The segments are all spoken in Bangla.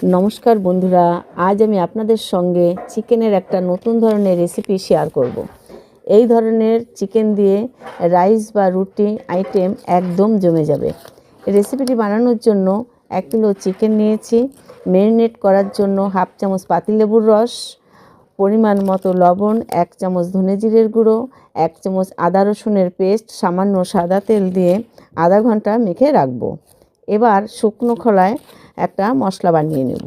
নমস্কার বন্ধুরা, আজ আমি আপনাদের সঙ্গে চিকেনের একটা নতুন ধরনের রেসিপি শেয়ার করব। এই ধরনের চিকেন দিয়ে রাইস বা রুটি আইটেম একদম জমে যাবে। রেসিপিটি বানানোর জন্য 1 কিলো চিকেন নিয়েছি। ম্যারিনেট করার জন্য হাফ চামচ পাতিলেবুর রস, পরিমাণ মতো লবণ, 1 চামচ ধনে জিরের গুঁড়ো, 1 চামচ আদা রসুনের পেস্ট, সামান্য সাদা তেল দিয়ে আধা ঘন্টা মেখে রাখবো। এবার শুকনো খোলায় একটা মশলা বানিয়ে নেব।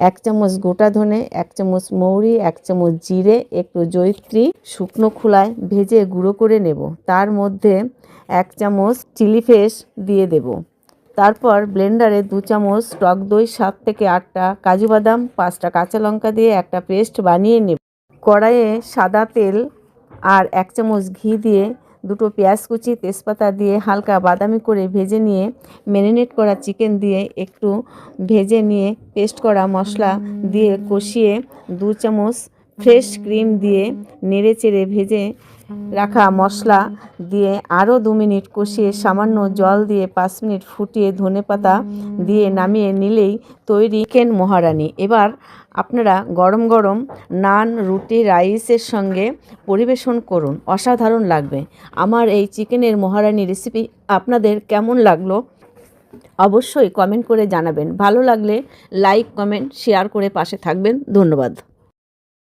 1 চামচ গোটা ধনে, 1 চামচ মৌরি, 1 চামচ জিরে, একটু জয়িত্রী শুকনো খোলায় ভেজে গুঁড়ো করে নেব। তার মধ্যে 1 চামচ চিলি ফ্লেক্স দিয়ে দেব। তারপর ব্লেন্ডারে 2 চামচ টক দই, 7 থেকে 8টা কাজু বাদাম, 5টা কাঁচা লঙ্কা দিয়ে একটা পেস্ট বানিয়ে নেব। কড়াইয়ে সাদা তেল আর 1 চামচ ঘি দিয়ে দুটো পেঁয়াজ কুচি, তেজপাতা দিয়ে হালকা বাদামি করে ভেজে নিয়ে ম্যারিনেট করা চিকেন দিয়ে একটু ভেজে নিয়ে পেস্ট করা মশলা দিয়ে কষিয়ে 2 চামচ ফ্রেশ ক্রিম দিয়ে নেড়েচেড়ে ভেজে রাখা মশলা দিয়ে আরও 2 মিনিট কষিয়ে সামান্য জল দিয়ে 5 মিনিট ফুটিয়ে ধনেপাতা দিয়ে নামিয়ে নিলেই তৈরি চিকেন মহারানি। এবার আপনারা গরম গরম নান, রুটি, রাইসের সঙ্গে পরিবেশন করুন, অসাধারণ লাগবে। আমার এই চিকেনের মহারানি রেসিপি আপনাদের কেমন লাগলো অবশ্যই কমেন্ট করে জানাবেন। ভালো লাগলে লাইক, কমেন্ট, শেয়ার করে পাশে থাকবেন। ধন্যবাদ।